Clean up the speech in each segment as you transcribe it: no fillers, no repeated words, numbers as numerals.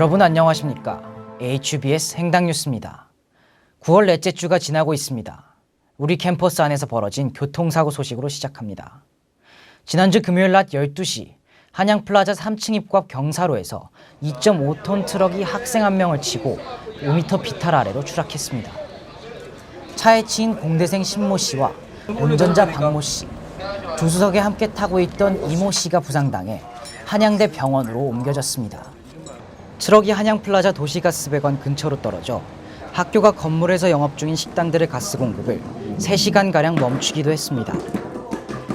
여러분 안녕하십니까? HBS 행당뉴스입니다. 9월 넷째 주가 지나고 있습니다. 우리 캠퍼스 안에서 벌어진 교통사고 소식으로 시작합니다. 지난주 금요일 낮 12시 한양플라자 3층 입구 앞 경사로에서 2.5톤 트럭이 학생 한 명을 치고 5m 비탈 아래로 추락했습니다. 차에 치인 공대생 신모 씨와 운전자 박모 씨, 조수석에 함께 타고 있던 이모 씨가 부상당해 한양대 병원으로 옮겨졌습니다. 트럭이 한양플라자 도시가스배관 근처로 떨어져 학교가 건물에서 영업 중인 식당들의 가스 공급을 3시간가량 멈추기도 했습니다.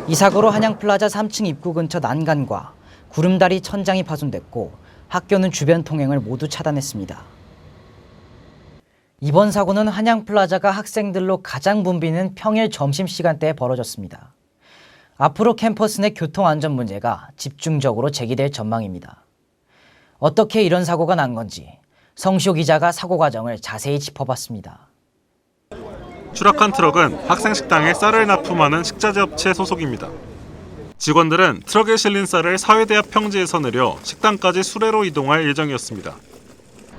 이 사고로 한양플라자 3층 입구 근처 난간과 구름다리 천장이 파손됐고 학교는 주변 통행을 모두 차단했습니다. 이번 사고는 한양플라자가 학생들로 가장 붐비는 평일 점심시간대에 벌어졌습니다. 앞으로 캠퍼스 내 교통안전 문제가 집중적으로 제기될 전망입니다. 어떻게 이런 사고가 난 건지 성시호 기자가 사고 과정을 자세히 짚어봤습니다. 추락한 트럭은 학생 식당에 쌀을 납품하는 식자재 업체 소속입니다. 직원들은 트럭에 실린 쌀을 사회대 앞 평지에서 내려 식당까지 수레로 이동할 예정이었습니다.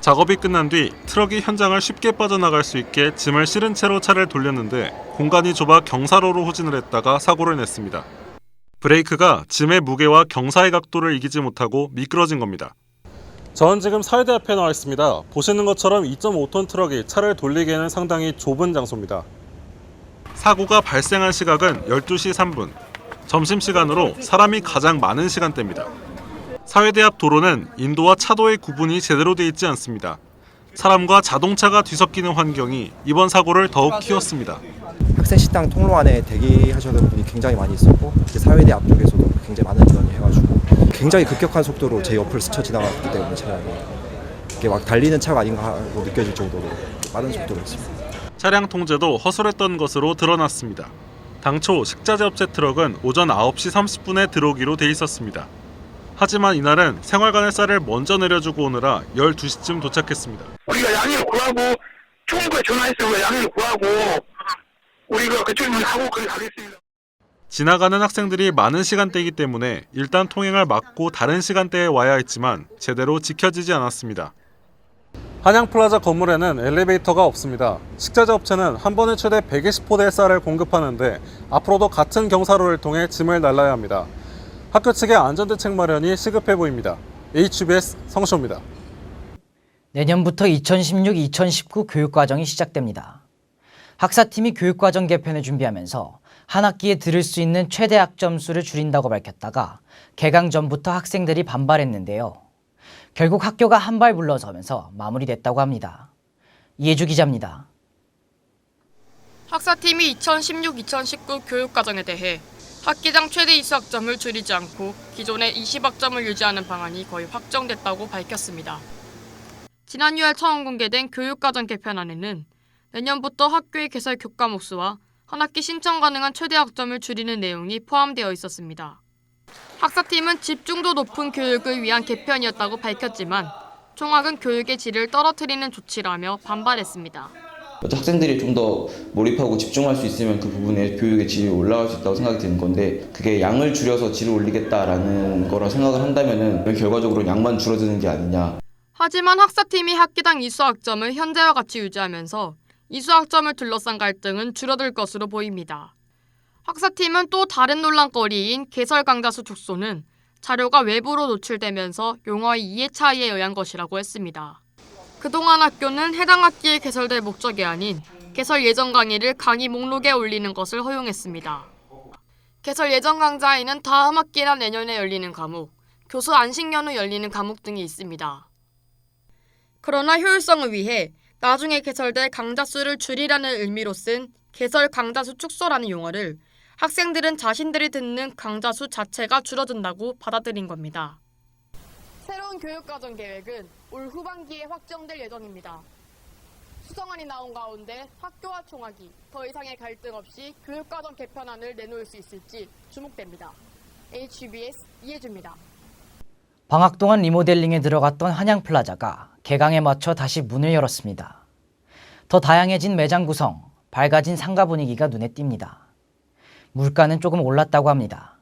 작업이 끝난 뒤 트럭이 현장을 쉽게 빠져나갈 수 있게 짐을 실은 채로 차를 돌렸는데 공간이 좁아 경사로로 후진을 했다가 사고를 냈습니다. 브레이크가 짐의 무게와 경사의 각도를 이기지 못하고 미끄러진 겁니다. 저는 지금 사회대 앞에 나와 있습니다. 보시는 것처럼 2.5톤 트럭이 차를 돌리기에는 상당히 좁은 장소입니다. 사고가 발생한 시각은 12시 3분. 점심시간으로 사람이 가장 많은 시간대입니다. 사회대 앞 도로는 인도와 차도의 구분이 제대로 돼 있지 않습니다. 사람과 자동차가 뒤섞이는 환경이 이번 사고를 더욱 키웠습니다. 학생 식당 통로 안에 대기하시는 분이 굉장히 많이 있었고 사회대 앞쪽에서도 굉장히 많은 인원이 해가지고 굉장히 급격한 속도로 제 옆을 스쳐 지나갔기 때문에 차량이 이게 막 달리는 차가 아닌가 하고 느껴질 정도로 빠른 속도로 했습니다. 차량 통제도 허술했던 것으로 드러났습니다. 당초 식자재 업체 트럭은 오전 9시 30분에 들어오기로 돼 있었습니다. 하지만 이날은 생활관의 쌀을 먼저 내려주고 오느라 12시쯤 도착했습니다. 우리가 양해를 구하고 총무부에 전화했으면 양해를 구하고 우리가 그쪽으로 하고 그래 가겠습니다. 지나가는 학생들이 많은 시간대이기 때문에 일단 통행을 막고 다른 시간대에 와야 했지만 제대로 지켜지지 않았습니다. 한양플라자 건물에는 엘리베이터가 없습니다. 식자재 업체는 한 번에 최대 120포대의 쌀을 공급하는데 앞으로도 같은 경사로를 통해 짐을 날라야 합니다. 학교 측의 안전대책 마련이 시급해 보입니다. HBS 성시호입니다. 내년부터 2016-2019 교육과정이 시작됩니다. 학사팀이 교육과정 개편을 준비하면서 한 학기에 들을 수 있는 최대 학점수를 줄인다고 밝혔다가 개강 전부터 학생들이 반발했는데요. 결국 학교가 한 발 물러서면서 마무리됐다고 합니다. 이혜주 기자입니다. 학사팀이 2016-2019 교육과정에 대해 학기당 최대 이수학점을 줄이지 않고 기존의 20학점을 유지하는 방안이 거의 확정됐다고 밝혔습니다. 지난 6월 처음 공개된 교육과정 개편안에는 내년부터 학교의 개설 교과목 수와 한 학기 신청 가능한 최대 학점을 줄이는 내용이 포함되어 있었습니다. 학사팀은 집중도 높은 교육을 위한 개편이었다고 밝혔지만 총학은 교육의 질을 떨어뜨리는 조치라며 반발했습니다. 학생들이 좀 더 몰입하고 집중할 수 있으면 그 부분에 교육의 질이 올라갈 수 있다고 생각이 드는 건데 그게 양을 줄여서 질을 올리겠다라는 거라 생각을 한다면은 결과적으로 양만 줄어드는 게 아니냐. 하지만 학사팀이 학기당 이수학점을 현재와 같이 유지하면서 이수학점을 둘러싼 갈등은 줄어들 것으로 보입니다. 학사팀은 또 다른 논란거리인 개설 강좌수 축소는 자료가 외부로 노출되면서 용어의 이해 차이에 의한 것이라고 했습니다. 그동안 학교는 해당 학기에 개설될 목적이 아닌 개설 예정 강의를 강의 목록에 올리는 것을 허용했습니다. 개설 예정 강좌에는 다음 학기나 내년에 열리는 과목, 교수 안식 연후 열리는 과목 등이 있습니다. 그러나 효율성을 위해 나중에 개설될 강좌 수를 줄이라는 의미로 쓴 개설 강좌 수 축소라는 용어를 학생들은 자신들이 듣는 강좌 수 자체가 줄어든다고 받아들인 겁니다. 새로운 교육과정 계획은 올 후반기에 확정될 예정입니다. 수정안이 나온 가운데 학교와 총학이 더 이상의 갈등 없이 교육과정 개편안을 내놓을 수 있을지 주목됩니다. HBS 이혜주입니다. 방학 동안 리모델링에 들어갔던 한양플라자가 개강에 맞춰 다시 문을 열었습니다. 더 다양해진 매장 구성, 밝아진 상가 분위기가 눈에 띕니다. 물가는 조금 올랐다고 합니다.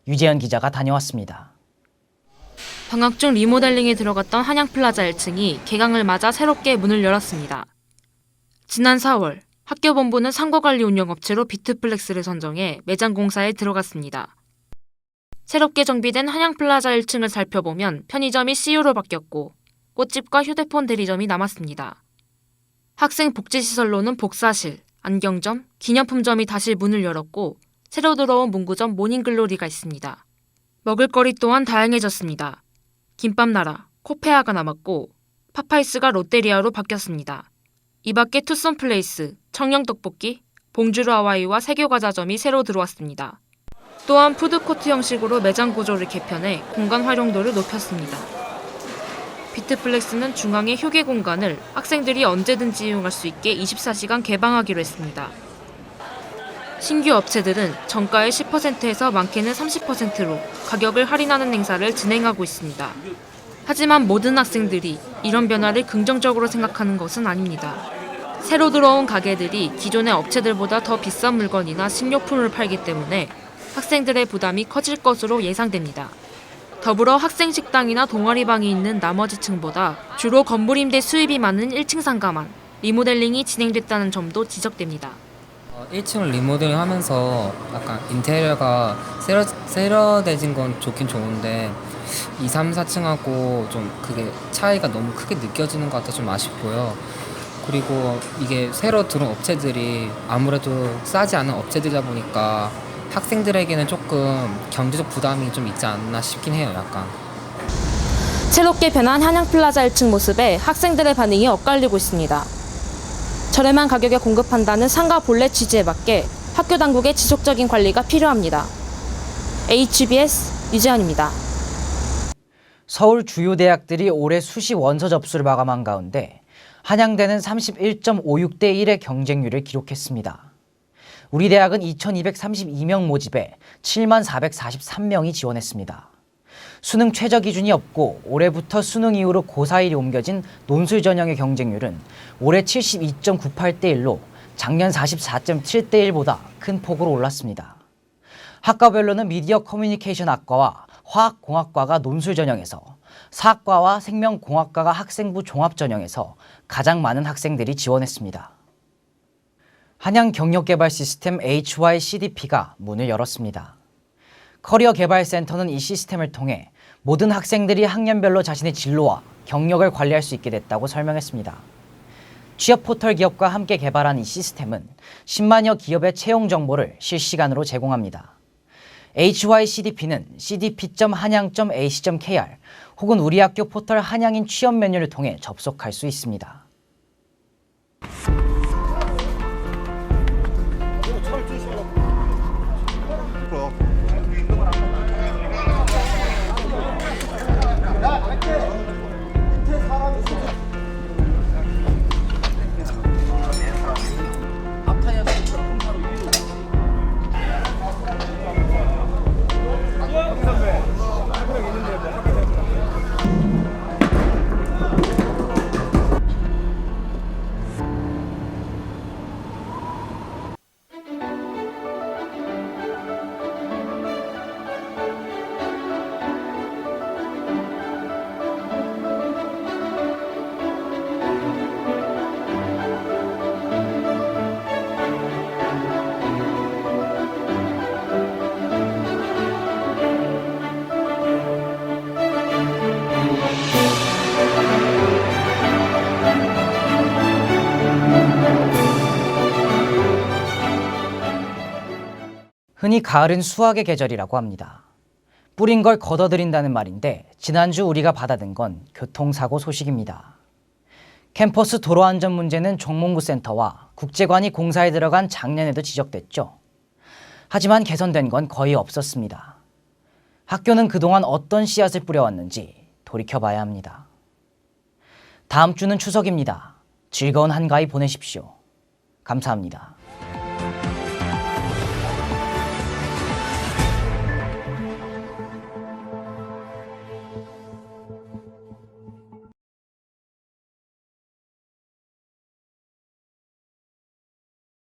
유재현 기자가 다녀왔습니다. 방학 중 리모델링에 들어갔던 한양플라자 1층이 개강을 맞아 새롭게 문을 열었습니다. 지난 4월 학교 본부는 상거관리 운영업체로 비트플렉스를 선정해 매장 공사에 들어갔습니다. 새롭게 정비된 한양플라자 1층을 살펴보면 편의점이 CU로 바뀌었고 꽃집과 휴대폰 대리점이 남았습니다. 학생 복지시설로는 복사실, 안경점, 기념품점이 다시 문을 열었고 새로 들어온 문구점 모닝글로리가 있습니다. 먹을거리 또한 다양해졌습니다. 김밥나라, 코페아가 남았고 파파이스가 롯데리아로 바뀌었습니다. 이 밖에 투썸플레이스, 청령떡볶이, 봉주르 하와이와 세교과자점이 새로 들어왔습니다. 또한 푸드코트 형식으로 매장 구조를 개편해 공간 활용도를 높였습니다. 비트플렉스는 중앙에 휴게 공간을 학생들이 언제든지 이용할 수 있게 24시간 개방하기로 했습니다. 신규 업체들은 정가의 10%에서 많게는 30%로 가격을 할인하는 행사를 진행하고 있습니다. 하지만 모든 학생들이 이런 변화를 긍정적으로 생각하는 것은 아닙니다. 새로 들어온 가게들이 기존의 업체들보다 더 비싼 물건이나 식료품을 팔기 때문에 학생들의 부담이 커질 것으로 예상됩니다. 더불어 학생 식당이나 동아리방이 있는 나머지 층보다 주로 건물 임대 수입이 많은 1층 상가만 리모델링이 진행됐다는 점도 지적됩니다. 1층을 리모델링 하면서 약간 인테리어가 세련돼진 건 좋긴 좋은데 2, 3, 4층하고 좀 그게 차이가 너무 크게 느껴지는 것 같아서 좀 아쉽고요. 그리고 이게 새로 들어온 업체들이 아무래도 싸지 않은 업체들이다 보니까 학생들에게는 조금 경제적 부담이 좀 있지 않나 싶긴 해요, 약간. 새롭게 변한 한양플라자 1층 모습에 학생들의 반응이 엇갈리고 있습니다. 저렴한 가격에 공급한다는 상가 본래 취지에 맞게 학교 당국의 지속적인 관리가 필요합니다. HBS 유재현입니다. 서울 주요 대학들이 올해 수시 원서 접수를 마감한 가운데 한양대는 31.56대 1의 경쟁률을 기록했습니다. 우리 대학은 2,232명 모집에 7443명이 지원했습니다. 수능 최저 기준이 없고 올해부터 수능 이후로 고4일이 옮겨진 논술 전형의 경쟁률은 올해 72.98대 1로 작년 44.7대 1보다 큰 폭으로 올랐습니다. 학과별로는 미디어 커뮤니케이션 학과와 화학공학과가 논술 전형에서, 사학과와 생명공학과가 학생부 종합 전형에서 가장 많은 학생들이 지원했습니다. 한양 경력개발 시스템 HYCDP가 문을 열었습니다. 커리어 개발센터는 이 시스템을 통해 모든 학생들이 학년별로 자신의 진로와 경력을 관리할 수 있게 됐다고 설명했습니다. 취업 포털 기업과 함께 개발한 이 시스템은 10만여 기업의 채용 정보를 실시간으로 제공합니다. HYCDP는 cdp.한양.ac.kr 혹은 우리 학교 포털 한양인 취업 메뉴를 통해 접속할 수 있습니다. 흔히 가을은 수학의 계절이라고 합니다. 뿌린 걸 걷어들인다는 말인데 지난주 우리가 받아든 건 교통사고 소식입니다. 캠퍼스 도로 안전 문제는 종몽구 센터와 국제관이 공사에 들어간 작년에도 지적됐죠. 하지만 개선된 건 거의 없었습니다. 학교는 그동안 어떤 씨앗을 뿌려왔는지 돌이켜봐야 합니다. 다음 주는 추석입니다. 즐거운 한가위 보내십시오. 감사합니다.